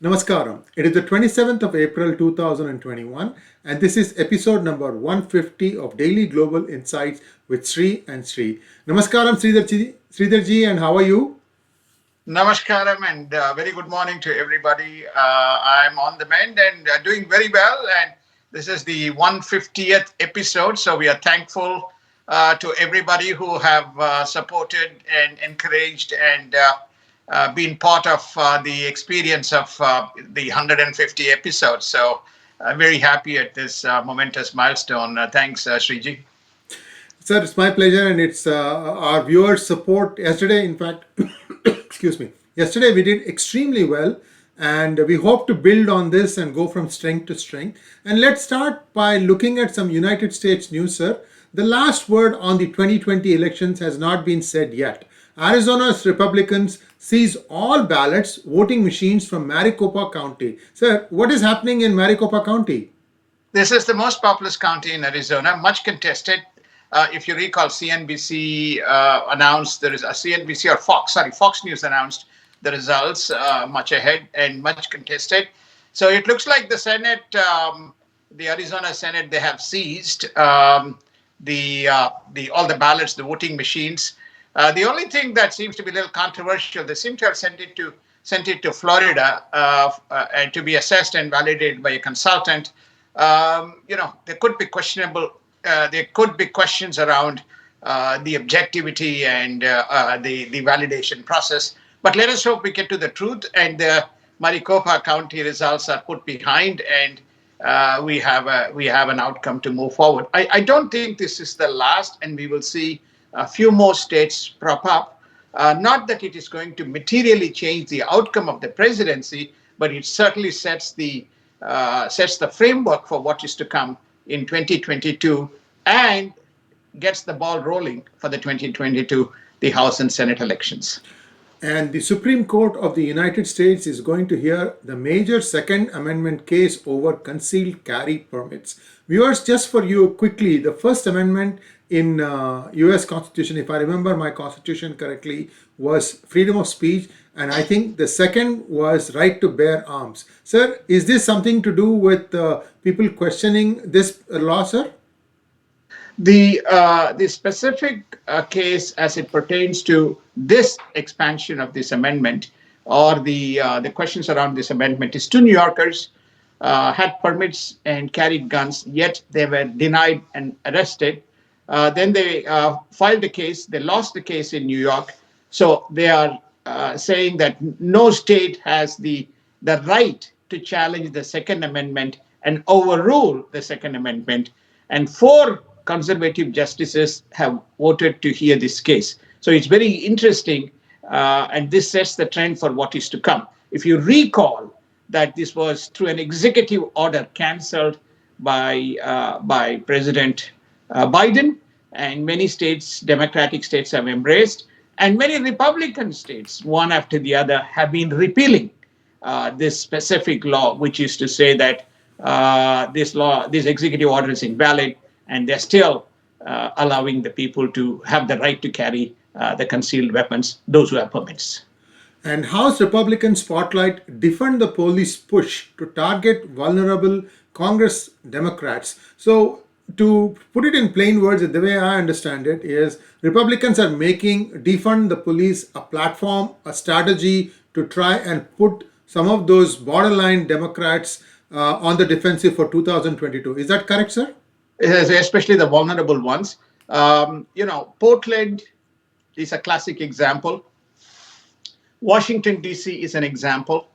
Namaskaram. It is the 27th of April 2021, and this is episode number 150 of Daily Global Insights with Sri and Sri. Namaskaram, Sridharji, and how are you? Namaskaram and very good morning to everybody. I'm on the mend and doing very well. And this is the 150th episode. So we are thankful to everybody who have supported and encouraged and been part of the experience of the 150 episodes. So I'm very happy at this momentous milestone. Thanks, Sriji. Sir, it's my pleasure, and it's our viewers' support. Yesterday, in fact, excuse me, yesterday we did extremely well, and we hope to build on this and go from strength to strength. And let's start by looking at some United States news, sir. The last word on the 2020 elections has not been said yet. Arizona's Republicans seize all ballots, voting machines from Maricopa County. Sir, what is happening in Maricopa County? This is the most populous county in Arizona, much contested. If you recall, CNBC announced there is a CNBC or Fox News announced the results much ahead and much contested. So it looks like the Senate, the Arizona Senate, they have seized all the ballots, the voting machines. The only thing that seems to be a little controversial, they seem to have sent it to Florida and to be assessed and validated by a consultant. There could be there could be questions around the objectivity and the validation process. But let us hope we get to the truth and the Maricopa County results are put behind and we have an outcome to move forward. I don't think this is the last, and we will see a few more states prop up. Not that it is going to materially change the outcome of the presidency, but it certainly sets the framework for what is to come in 2022 and gets the ball rolling for the 2022, the House and Senate elections. And the Supreme Court of the United States is going to hear the major Second Amendment case over concealed carry permits. Viewers, just for you quickly, the First Amendment in US Constitution, if I remember my Constitution correctly, was freedom of speech. And I think the second was right to bear arms. Sir, is this something to do with people questioning this law, sir? The specific case as it pertains to this expansion of this amendment or the questions around this amendment is two New Yorkers had permits and carried guns, yet they were denied and arrested. Then they filed a case. They lost the case in New York. So they are saying that no state has the right to challenge the Second Amendment and overrule the Second Amendment. And four conservative justices have voted to hear this case. So it's very interesting, and this sets the trend for what is to come. If you recall that this was through an executive order cancelled by President Biden, and many states, Democratic states, have embraced, and many Republican states, one after the other, have been repealing this specific law, which is to say that this executive order is invalid, and they're still allowing the people to have the right to carry the concealed weapons, those who have permits. And House Republican spotlight defund the police push to target vulnerable Congress Democrats. So to put it in plain words, the way I understand it is Republicans are making defund the police a platform, a strategy to try and put some of those borderline Democrats on the defensive for 2022. Is that correct, sir? Especially the vulnerable ones. Portland is a classic example. Washington, D.C. is an example.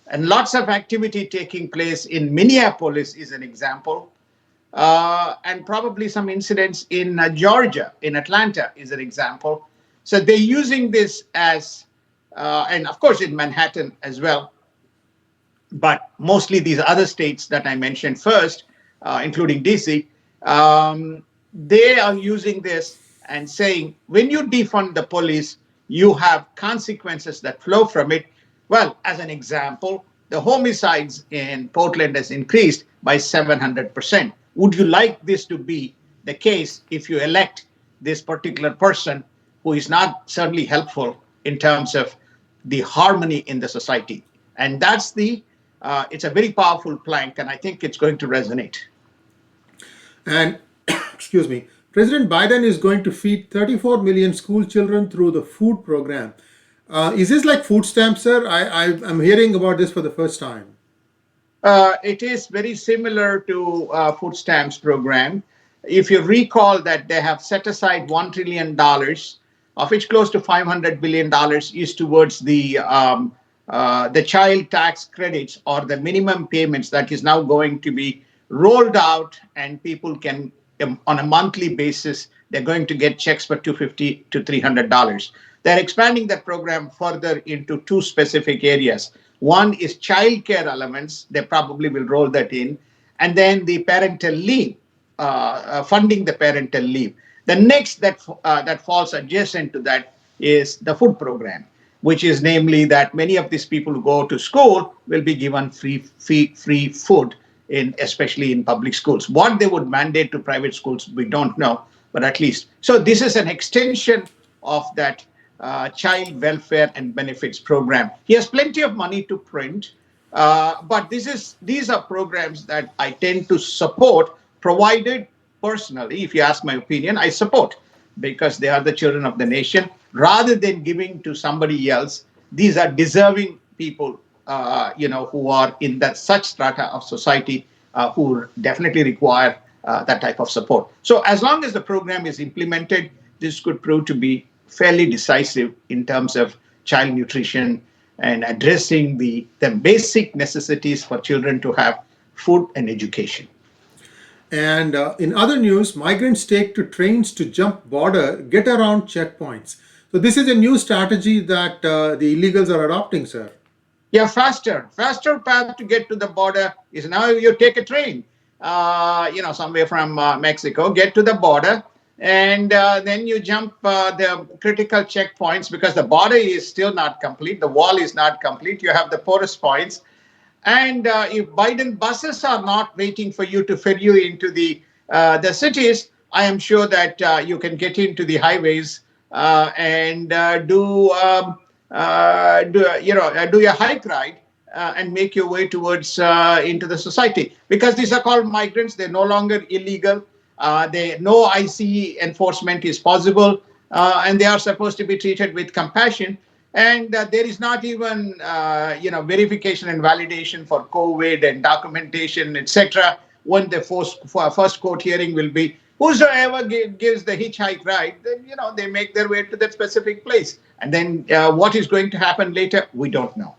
And lots of activity taking place in Minneapolis is an example. And probably some incidents in Georgia, in Atlanta is an example. So they're using this as, and of course in Manhattan as well, but mostly these other states that I mentioned first, including DC, they are using this and saying, when you defund the police, you have consequences that flow from it. Well, as an example, the homicides in Portland has increased by 700%. Would you like this to be the case if you elect this particular person who is not certainly helpful in terms of the harmony in the society? And that's it's a very powerful plank, and I think it's going to resonate. And excuse me, President Biden is going to feed 34 million school children through the food program. Is this like food stamps, sir? I'm hearing about this for the first time. It is very similar to food stamps program. If you recall that they have set aside $1 trillion, of which close to $500 billion is towards the child tax credits or the minimum payments that is now going to be rolled out, and people can on a monthly basis they're going to get checks for $250 to $300. They're expanding that program further into two specific areas. One is childcare elements. They probably will roll that in. And then the parental leave, funding the parental leave. The next that falls adjacent to that is the food program, which is namely that many of these people who go to school will be given free food, especially in public schools. What they would mandate to private schools, we don't know, but at least. So this is an extension of that child welfare and benefits program. He has plenty of money to print, but these are programs that I tend to support, provided personally, if you ask my opinion, I support, because they are the children of the nation. Rather than giving to somebody else, these are deserving people, who are in that such strata of society who definitely require that type of support. So as long as the program is implemented, this could prove to be fairly decisive in terms of child nutrition and addressing the basic necessities for children to have food and education. And in other news, migrants take to trains to jump border, get around checkpoints. So this is a new strategy that the illegals are adopting, sir. Yeah, faster path to get to the border is now you take a train, somewhere from Mexico, get to the border, and then you jump the critical checkpoints, because the border is still not complete. The wall is not complete. You have the porous points. And if Biden buses are not waiting for you to ferry you into the cities, I am sure that you can get into the highways and do your hike ride and make your way towards into the society. Because these are called migrants, they're no longer illegal. No ICE enforcement is possible, and they are supposed to be treated with compassion. And there is not even verification and validation for COVID and documentation, etc. When the first court hearing will be, whosoever gives the hitchhike ride, then they make their way to that specific place. And then what is going to happen later, we don't know.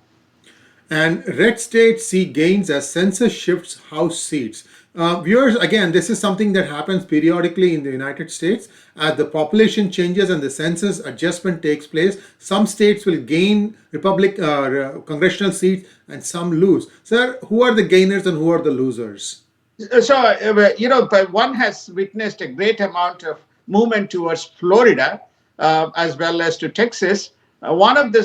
And red states see gains as census shifts House seats. Viewers, again, this is something that happens periodically in the United States. As the population changes and the census adjustment takes place, some states will gain congressional seats and some lose. Sir, who are the gainers and who are the losers? So, one has witnessed a great amount of movement towards Florida, as well as to Texas. One of the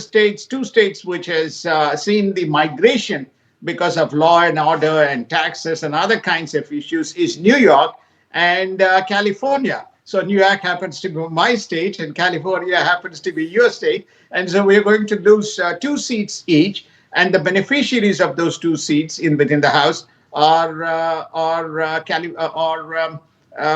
two states which has seen the migration because of law and order and taxes and other kinds of issues is New York and California. So New York happens to be my state and California happens to be your state. And so we're going to lose 2 seats each. And the beneficiaries of those 2 seats within the House are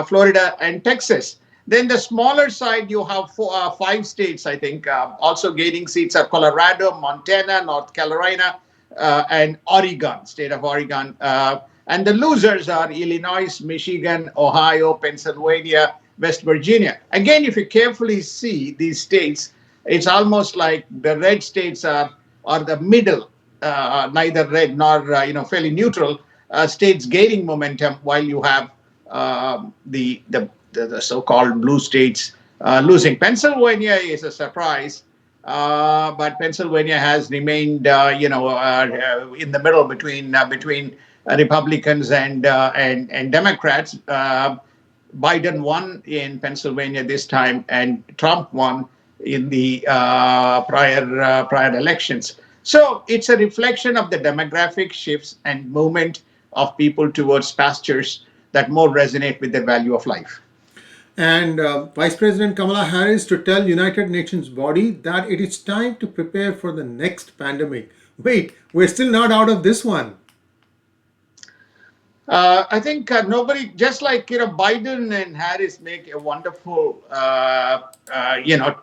Florida and Texas. Then the smaller side, you have 5 states, I think, also gaining seats are Colorado, Montana, North Carolina, and Oregon, state of Oregon. And the losers are Illinois, Michigan, Ohio, Pennsylvania, West Virginia. Again, if you carefully see these states, it's almost like the red states are the middle, neither red nor fairly neutral states gaining momentum, while you have the so-called blue states losing. Pennsylvania is a surprise, but Pennsylvania has remained, in the middle between Republicans and Democrats. Biden won in Pennsylvania this time, and Trump won in the prior elections. So it's a reflection of the demographic shifts and movement of people towards pastures that more resonate with the value of life. And Vice President Kamala Harris to tell United Nations body that it is time to prepare for the next pandemic. wait, we're still not out of this one. I think nobody, just like Biden and Harris make a wonderful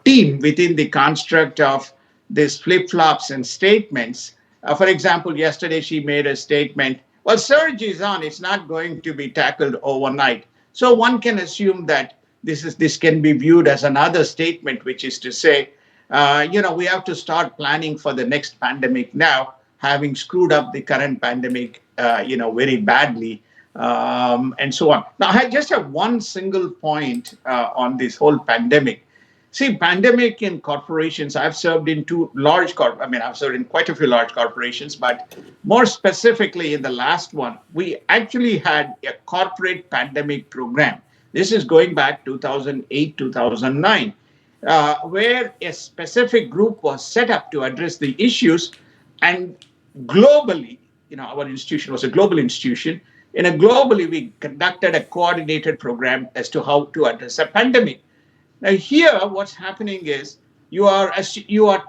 team within the construct of these flip flops and statements. For example, yesterday she made a statement. Well, surge is on; it's not going to be tackled overnight. So one can assume that this can be viewed as another statement, which is to say, we have to start planning for the next pandemic now, having screwed up the current pandemic, very badly, and so on. Now, I just have one single point on this whole pandemic. See, pandemic in corporations, I've served in I've served in quite a few large corporations, but more specifically in the last one, we actually had a corporate pandemic program. This is going back 2008, 2009, where a specific group was set up to address the issues. And globally, our institution was a global institution. Globally, we conducted a coordinated program as to how to address a pandemic. Now, here, what's happening is you are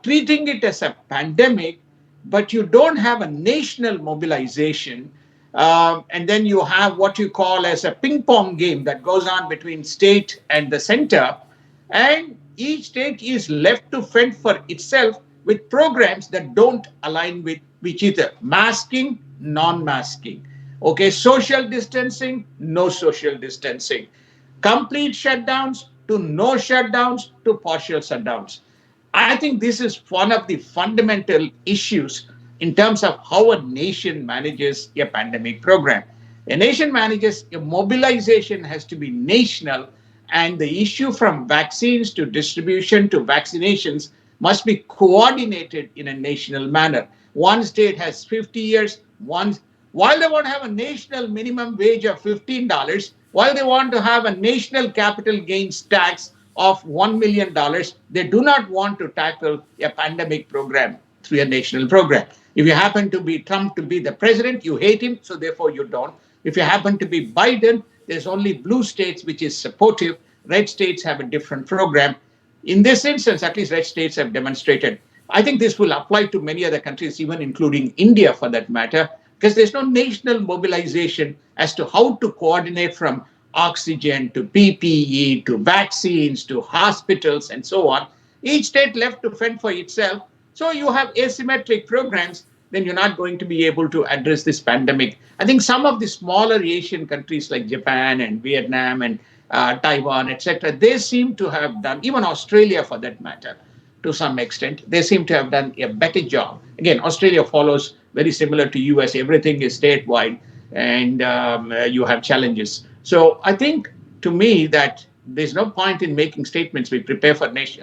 treating it as a pandemic, but you don't have a national mobilization. And then you have what you call as a ping pong game that goes on between state and the center. And each state is left to fend for itself with programs that don't align with each other. Masking, non-masking. Okay, social distancing, no social distancing. Complete shutdowns to no shutdowns to partial shutdowns. I think this is one of the fundamental issues in terms of how a nation manages a pandemic program. A nation manages a mobilization has to be national, and the issue from vaccines to distribution to vaccinations must be coordinated in a national manner. One state has 50 years, while they want to have a national minimum wage of $15, while they want to have a national capital gains tax of $1 million, they do not want to tackle a pandemic program through a national program. If you happen to be Trump to be the president, you hate him, so therefore you don't. If you happen to be Biden, there's only blue states which is supportive. Red states have a different program. In this instance, at least red states have demonstrated. I think this will apply to many other countries, even including India for that matter, because there's no national mobilization as to how to coordinate from oxygen to PPE to vaccines to hospitals and so on. Each state left to fend for itself. So you have asymmetric programs, then you're not going to be able to address this pandemic. I think some of the smaller Asian countries like Japan and Vietnam and Taiwan, etc., they seem to have done, even Australia for that matter, to some extent, they seem to have done a better job. Again, Australia follows very similar to US. Everything is statewide, and you have challenges. So I think, to me, that there's no point in making statements. We prepare for next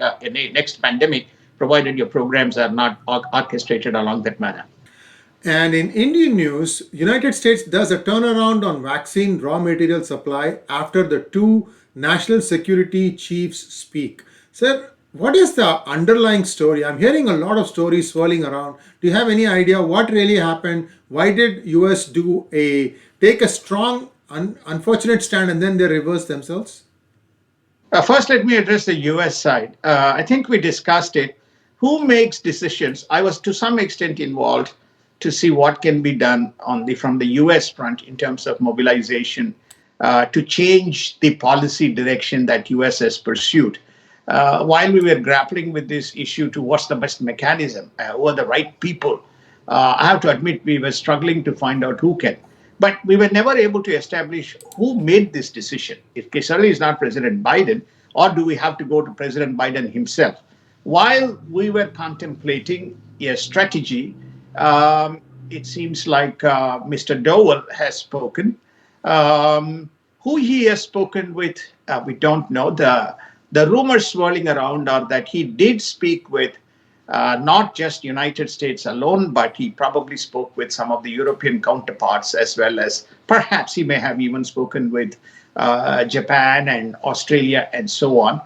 pandemic, provided your programs are not orchestrated along that manner. And in Indian news, United States does a turnaround on vaccine raw material supply after the two national security chiefs speak. Sir, what is the underlying story? I'm hearing a lot of stories swirling around. Do you have any idea what really happened? Why did US take a strong, unfortunate stand and then they reverse themselves? First, let me address the US side. I think we discussed it. Who makes decisions? I was to some extent involved to see what can be done from the US front in terms of mobilization to change the policy direction that US has pursued. While we were grappling with this issue to what's the best mechanism, who are the right people, I have to admit we were struggling to find out who can. But we were never able to establish who made this decision. It certainly is not President Biden, or do we have to go to President Biden himself? While we were contemplating a strategy, it seems like Mr. Dowell has spoken. Who he has spoken with, we don't know. The rumors swirling around are that he did speak with not just United States alone, but he probably spoke with some of the European counterparts, as well as perhaps he may have even spoken with Japan and Australia and so on.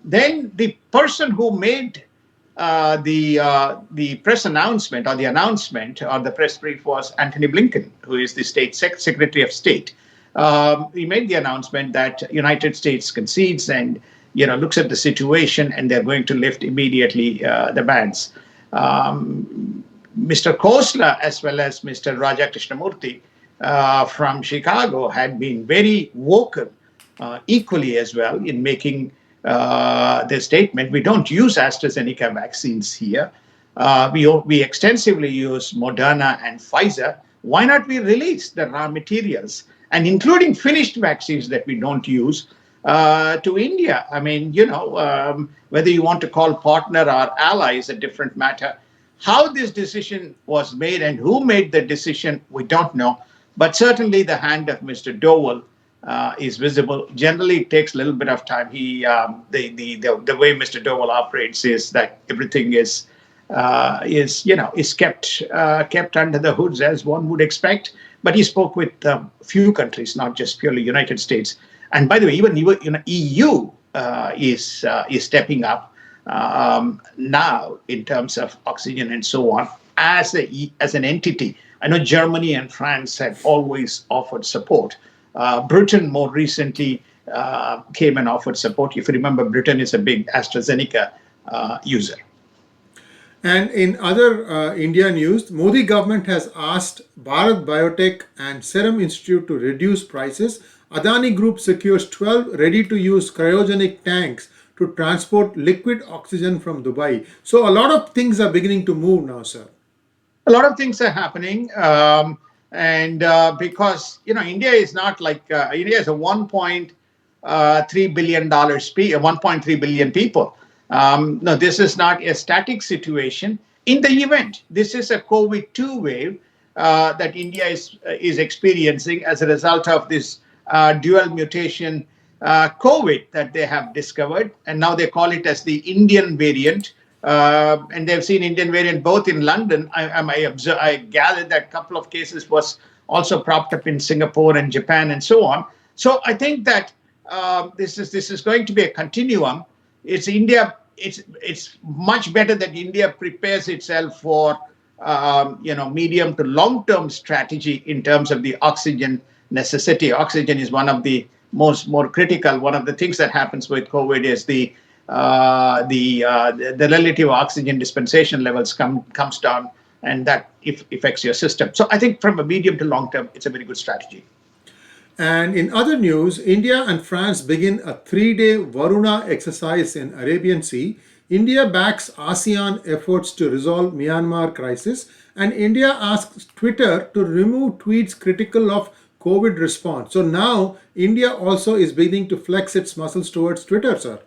Then the person who made the press announcement or the press brief was Antony Blinken, who is the Secretary of State. He made the announcement that United States concedes and looks at the situation, and they're going to lift immediately the bans. Mr. Khosla as well as Mr. Raja Krishnamurthy from Chicago had been very vocal equally as well in making their statement. We don't use AstraZeneca vaccines here. We extensively use Moderna and Pfizer. Why not we release the raw materials and including finished vaccines that we don't use to India? I mean, whether you want to call partner or ally is a different matter. How this decision was made and who made the decision, we don't know. But certainly the hand of Mr. Dowell is visible. Generally, it takes a little bit of time. The way Mr. Dowell operates is that everything is kept under the hoods as one would expect. But he spoke with few countries, not just purely United States. And by the way, even EU is stepping up now in terms of oxygen and so on as an entity. I know Germany and France have always offered support. Britain more recently came and offered support. If you remember, Britain is a big AstraZeneca user. And in other India news, Modi government has asked Bharat Biotech and Serum Institute to reduce prices. Adani Group secures 12 ready-to-use cryogenic tanks to transport liquid oxygen from Dubai. So a lot of things are beginning to move now, sir. A lot of things are happening. Because India is not like India is a 1.3 billion dollars 1.3 billion people. No, this is not a static situation. In the event, this is a COVID-2 wave that India is experiencing as a result of this dual mutation COVID that they have discovered, and now they call it as the Indian variant. And they've seen Indian variant both in London. I gathered that a couple of cases was also propped up in Singapore and Japan and so on. So I think that this is going to be a continuum. It's India. It's much better that India prepares itself for medium to long term strategy in terms of the oxygen necessity. Oxygen is one of the more critical. One of the things that happens with COVID is the relative oxygen dispensation levels comes down, and that affects your system. So I think from a medium to long term, it's a very good strategy. And in other news, India and France begin a 3-day Varunaa exercise in Arabian Sea. India backs ASEAN efforts to resolve Myanmar crisis, and India asks Twitter to remove tweets critical of COVID response. So now India also is beginning to flex its muscles towards Twitter, sir.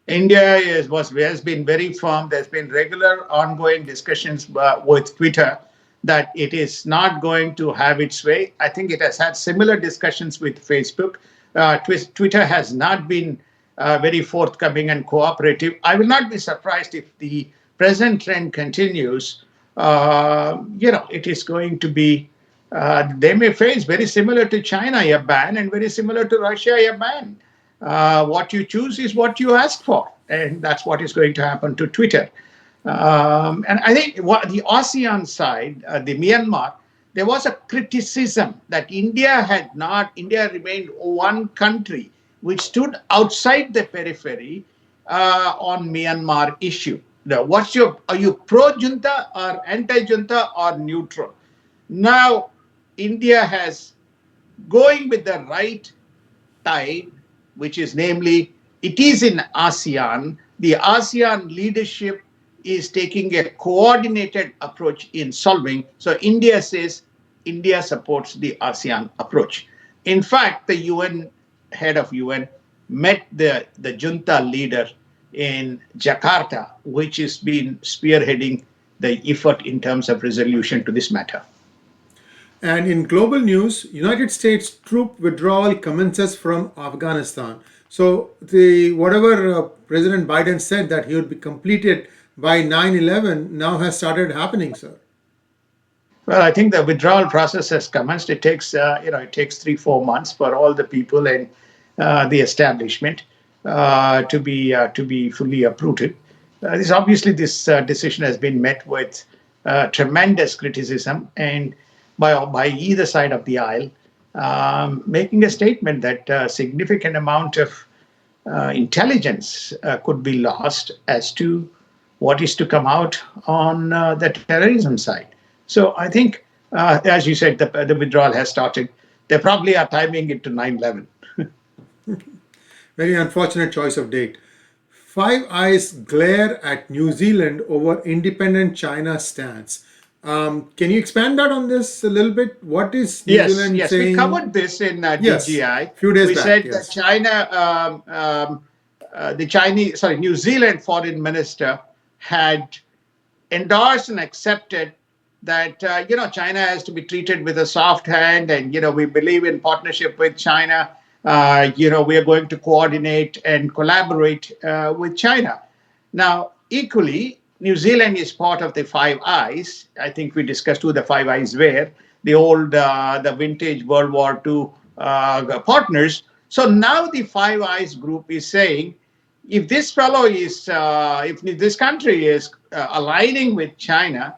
India has been very firm. There's been regular ongoing discussions with Twitter that it is not going to have its way. I think it has had similar discussions with Facebook. Twitter has not been very forthcoming and cooperative. I will not be surprised if the present trend continues. It is going to be, they may face very similar to China, a ban, and very similar to Russia, a ban. What you choose is what you ask for, and that's what is going to happen to Twitter. And I think the ASEAN side, the Myanmar, there was a criticism that India remained one country which stood outside the periphery on Myanmar issue. Now, are you pro-junta or anti-junta or neutral? Now, India has going with the right tide, which is namely, it is in ASEAN. The ASEAN leadership is taking a coordinated approach in solving. So India says India supports the ASEAN approach. In fact, the head of UN met the junta leader in Jakarta, which has been spearheading the effort in terms of resolution to this matter. And in global news, United States troop withdrawal commences from Afghanistan. So whatever President Biden said that he would be completed by 9/11 now has started happening, sir. Well, I think the withdrawal process has commenced. It takes 3-4 months for all the people and the establishment to be fully uprooted. This decision has been met with tremendous criticism and by either side of the aisle, making a statement that a significant amount of intelligence could be lost as to what is to come out on the terrorism side. So I think, as you said, the withdrawal has started. They probably are timing it to 9/11. Very unfortunate choice of date. Five Eyes glare at New Zealand over independent China stance. Can you expand that on this a little bit? What is New Yes, Zealand yes, we saying? covered this in Yes, DGI. few days We back. said that Yes. New Zealand foreign minister had endorsed and accepted that China has to be treated with a soft hand, and we believe in partnership with China. We are going to coordinate and collaborate with China. Now, equally, New Zealand is part of the Five Eyes. I think we discussed who the Five Eyes were, the vintage World War II partners. So now the Five Eyes group is saying, if if this country is aligning with China,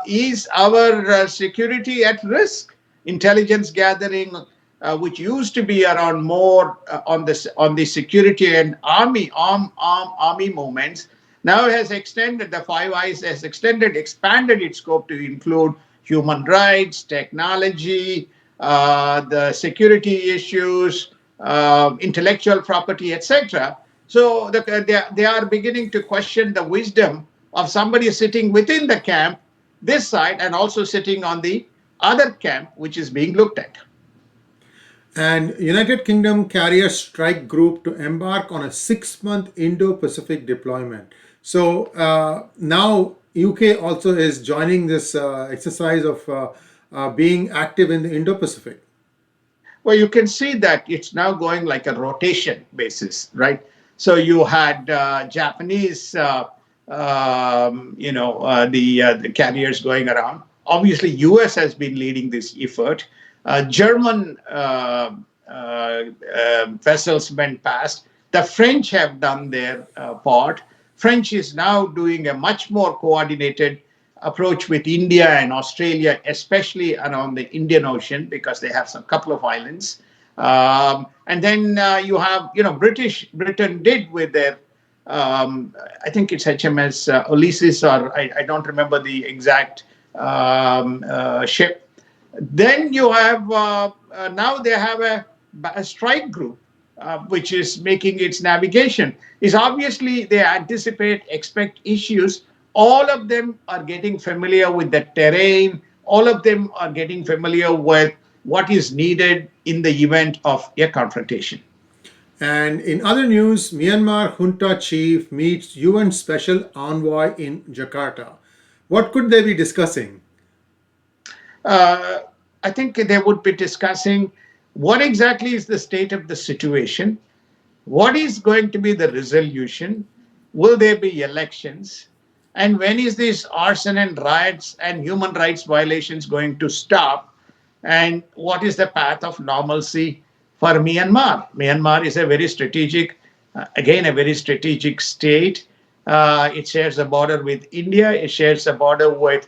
is our security at risk? Intelligence gathering, which used to be around more on the security and army movements, now has extended. The Five Eyes has expanded its scope to include human rights, technology, the security issues, intellectual property, etc. So they are beginning to question the wisdom of somebody sitting within the camp, this side, and also sitting on the other camp, which is being looked at. And United Kingdom carrier strike group to embark on a 6-month Indo-Pacific deployment. So now UK also is joining this exercise of being active in the Indo-Pacific. Well, you can see that it's now going like a rotation basis, right? So you had Japanese, the carriers going around. Obviously, US has been leading this effort. German vessels went past. The French have done their part. French is now doing a much more coordinated approach with India and Australia, especially around the Indian Ocean, because they have some couple of islands. And then you have, Britain did with their, I think it's HMS Ulysses, or I don't remember the exact ship. Then you have, now they have a strike group, which is making its navigation. Is obviously they expect issues. All of them are getting familiar with the terrain. All of them are getting familiar with what is needed in the event of a confrontation. And in other news, Myanmar junta chief meets UN special envoy in Jakarta. What could they be discussing? I think they would be discussing what exactly is the state of the situation, what is going to be the resolution, will there be elections, and when is this arson and riots and human rights violations going to stop, and what is the path of normalcy for Myanmar. Myanmar is a very strategic, again, a very strategic state. It shares a border with India. It shares a border with,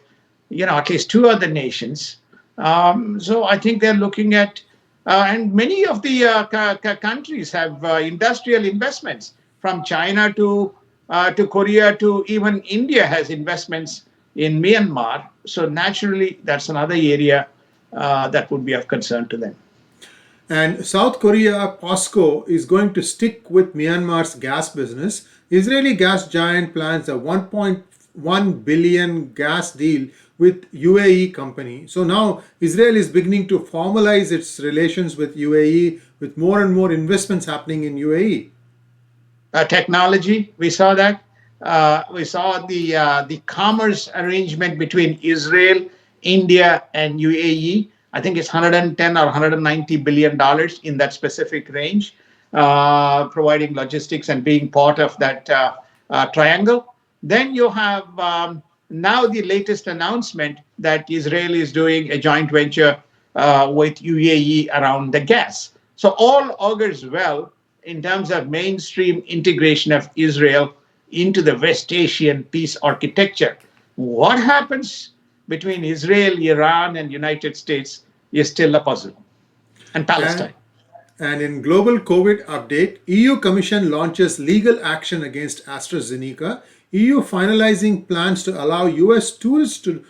at least two other nations. So I think they're looking at, and many of the countries have industrial investments, from China to Korea to even India has investments in Myanmar. So naturally, that's another area that would be of concern to them. And South Korea POSCO is going to stick with Myanmar's gas business. Israeli gas giant plans a 1.1 billion gas deal with UAE company. So now Israel is beginning to formalize its relations with UAE, with more and more investments happening in UAE. Technology, we saw that. We saw the commerce arrangement between Israel, India, and UAE. I think it's 110 or 190 billion dollars in that specific range, providing logistics and being part of that triangle. Then you have now the latest announcement that Israel is doing a joint venture with UAE around the gas. So all augurs well in terms of mainstream integration of Israel into the West Asian peace architecture. What happens between Israel, Iran, and United States is still a puzzle, and And Palestine. And in global COVID update, EU Commission launches legal action against AstraZeneca. EU finalizing plans to allow US tourists to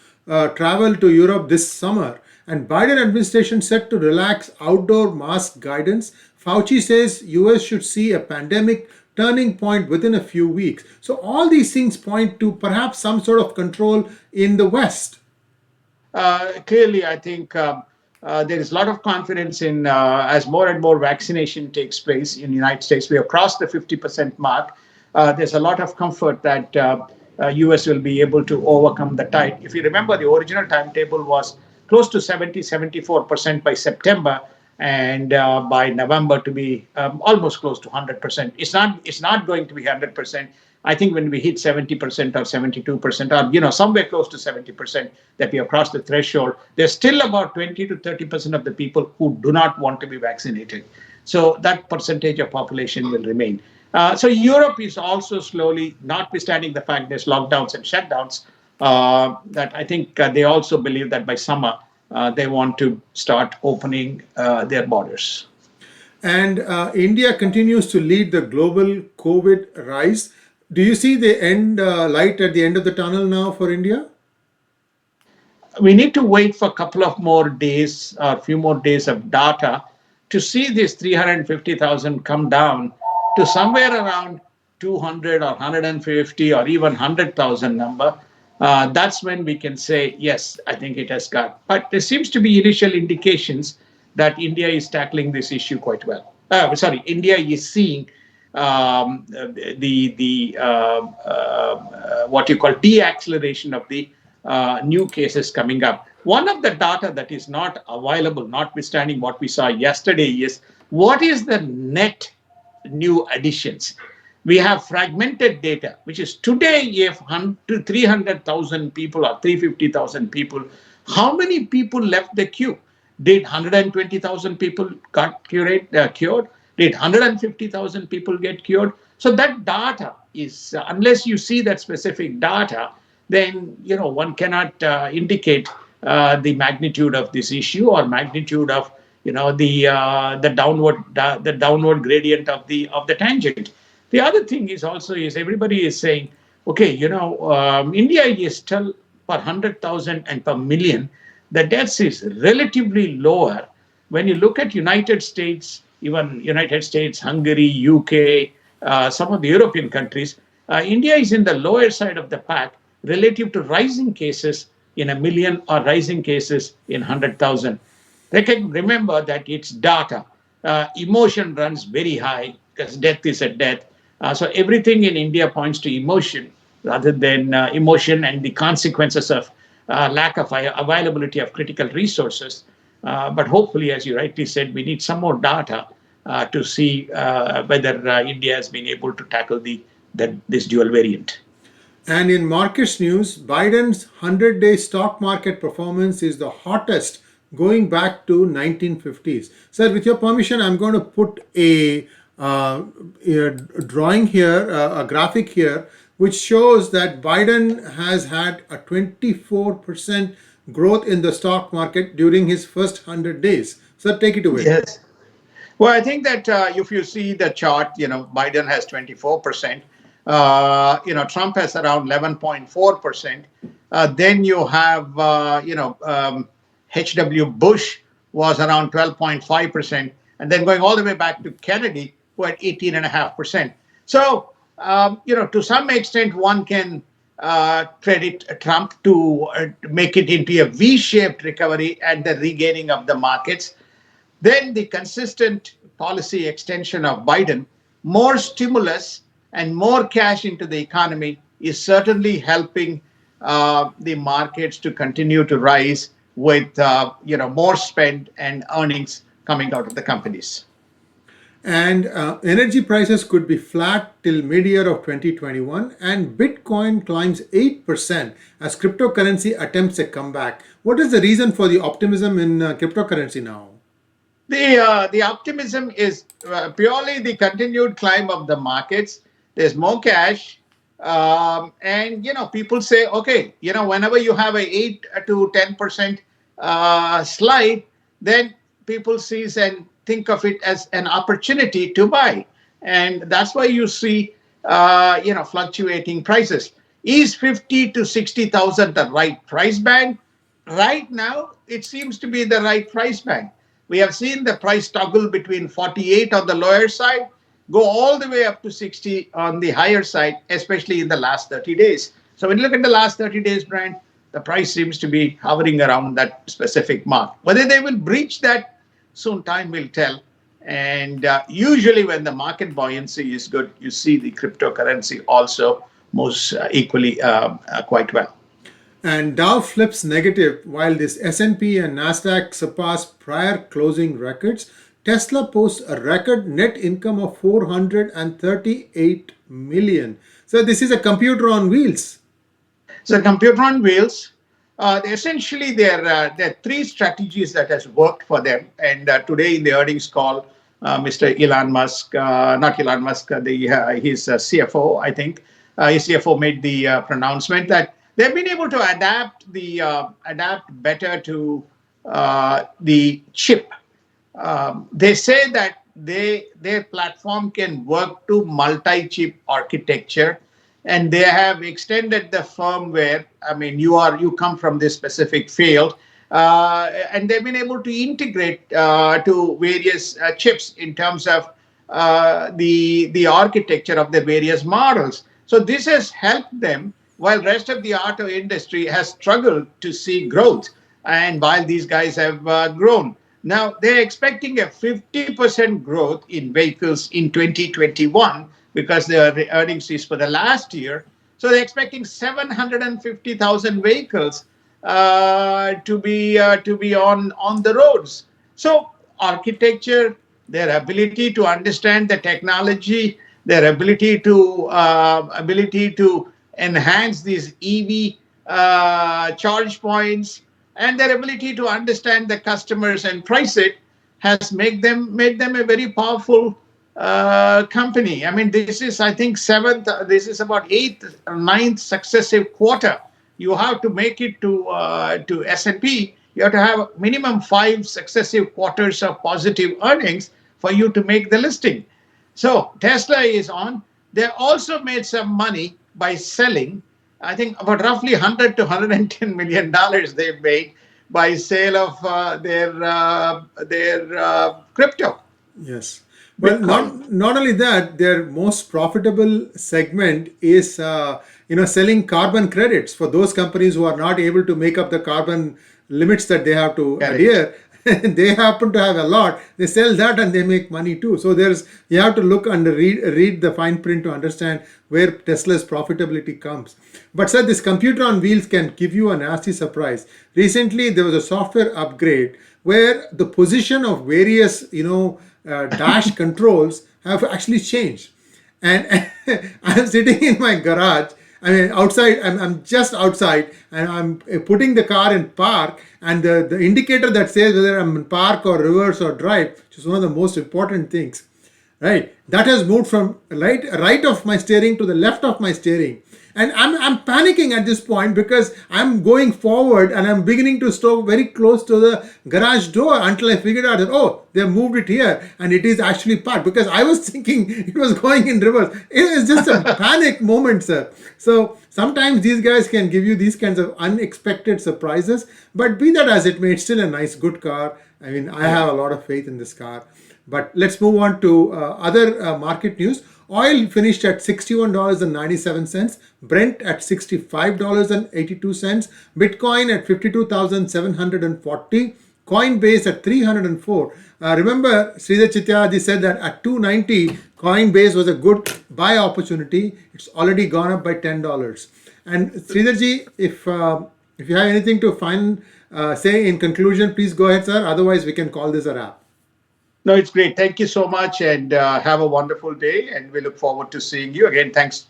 travel to Europe this summer. And Biden administration set to relax outdoor mask guidance. Fauci says US should see a pandemic turning point within a few weeks. So all these things point to perhaps some sort of control in the West. Clearly, I think there is a lot of confidence in as more and more vaccination takes place in the United States. We have crossed the 50% mark. There's a lot of comfort that US will be able to overcome the tide. If you remember, the original timetable was close to 74% by September, and by November to be almost close to 100%. It's not going to be 100%. I think when we hit 70% or 72% or somewhere close to 70% that we have crossed the threshold, there's still about 20 to 30% of the people who do not want to be vaccinated. So that percentage of population will remain. So Europe is also slowly, notwithstanding the fact there's lockdowns and shutdowns, that I think they also believe that by summer they want to start opening their borders. And India continues to lead the global COVID rise. Do you see the end light at the end of the tunnel now for India? We need to wait for a couple of more days or a few more days of data to see this 350,000 come down to somewhere around 200 or 150 or even 100,000 number. That's when we can say, yes, I think it has got. But there seems to be initial indications that India is tackling this issue quite well. India is seeing what you call deacceleration of the new cases coming up. One of the data that is not available, notwithstanding what we saw yesterday, is what is the net new additions. We have fragmented data, which is today, if 300,000 people or 350,000 people, how many people left the queue? Did 120,000 people got cured? Did 150,000 people get cured? So that data is, unless you see that specific data, then one cannot indicate the magnitude of this issue or magnitude of the downward gradient of the tangent. The other thing is also is everybody is saying, okay, India is still per 100,000 and per million, the deaths is relatively lower. When you look at United States, even United States, Hungary, UK, some of the European countries, India is in the lower side of the pack relative to rising cases in a million or rising cases in 100,000. Remember that it's data. Emotion runs very high because death is a death. So everything in India points to emotion rather than emotion and the consequences of lack of availability of critical resources. But hopefully, as you rightly said, we need some more data to see whether India has been able to tackle this dual variant. And in markets news, Biden's 100-day stock market performance is the hottest going back to 1950s. Sir, with your permission, I'm going to put a drawing here, a graphic here, which shows that Biden has had a 24% growth in the stock market during his first 100 days. Sir, take it away. Yes. Well, I think that if you see the chart, Biden has 24%. Trump has around 11.4%. Then you have, H.W. Bush was around 12.5%. And then going all the way back to Kennedy, who had 18.5%. So, to some extent, one can credit Trump to make it into a V-shaped recovery and the regaining of the markets. Then the consistent policy extension of Biden, more stimulus and more cash into the economy is certainly helping the markets to continue to rise with more spend and earnings coming out of the companies. And energy prices could be flat till mid-year of 2021, and Bitcoin climbs 8% as cryptocurrency attempts a comeback. What is the reason for the optimism in cryptocurrency now? The optimism is purely the continued climb of the markets. There's more cash, and people say, okay, whenever you have a 8 to 10% slide, then people see and think of it as an opportunity to buy. And that's why you see, fluctuating prices. Is 50 to 60,000 the right price band? Right now, it seems to be the right price band. We have seen the price toggle between 48 on the lower side, go all the way up to 60 on the higher side, especially in the last 30 days. So when you look at the last 30 days, Brian, the price seems to be hovering around that specific mark. Whether they will breach that, soon time will tell. And usually when the market buoyancy is good, you see the cryptocurrency also moves equally quite well. And Dow flips negative while this S&P and Nasdaq surpass prior closing records. Tesla posts a record net income of 438 million. So this is a computer on wheels. So computer on wheels. Essentially, there are three strategies that has worked for them. And today in the earnings call, Mr. Elon Musk, not Elon Musk, his CFO, I think, his CFO made the pronouncement that they've been able to adapt better to the chip. They say that their platform can work to multi-chip architecture, and they have extended the firmware. I mean, you come from this specific field, and they've been able to integrate to various chips in terms of the architecture of the various models. So this has helped them while rest of the auto industry has struggled to see growth, and while these guys have grown. Now, they're expecting a 50% growth in vehicles in 2021 because the earnings is for the last year. So they're expecting 750,000 vehicles to be on the roads. So architecture, their ability to understand the technology, their ability to enhance these EV charge points, and their ability to understand the customers and price it has made them a very powerful company. I mean, this is, I think, this is about eighth or ninth successive quarter. You have to make it to S&P. You have to have minimum 5 successive quarters of positive earnings for you to make the listing. So Tesla is on. They also made some money by selling. I think about roughly $100 to $110 million they've made by sale of their crypto. Yes. Well, not only that, their most profitable segment is selling carbon credits for those companies who are not able to make up the carbon limits that they have to adhere. They happen to have a lot. They sell that and they make money too. So you have to look and read the fine print to understand where Tesla's profitability comes. But sir, this computer on wheels can give you a nasty surprise. Recently, there was a software upgrade where the position of various dash controls have actually changed. And I'm sitting in my garage. I mean, outside, I'm just outside, and I'm putting the car in park, and the indicator that says whether I'm in park or reverse or drive, which is one of the most important things, right? That has moved from right of my steering to the left of my steering. And I'm panicking at this point because I'm going forward and I'm beginning to stop very close to the garage door until I figured out that, oh, they moved it here and it is actually parked, because I was thinking it was going in reverse. It is just a panic moment, sir. So sometimes these guys can give you these kinds of unexpected surprises, but be that as it may, it's still a nice, good car. I mean, I have a lot of faith in this car. But let's move on to other market news. Oil finished at $61.97, Brent at $65.82, Bitcoin at 52,740, Coinbase at 304. Remember, Sridhar Chityaji said that at 290, Coinbase was a good buy opportunity. It's already gone up by $10. And Sridharji, if you have anything to say in conclusion, please go ahead, sir. Otherwise, we can call this a wrap. No, it's great. Thank you so much, and have a wonderful day. And we look forward to seeing you again. Thanks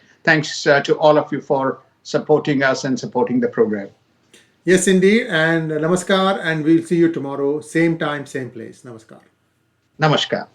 to all of you for supporting us and supporting the program. Yes, indeed. And namaskar. And we'll see you tomorrow. Same time, same place. Namaskar. Namaskar.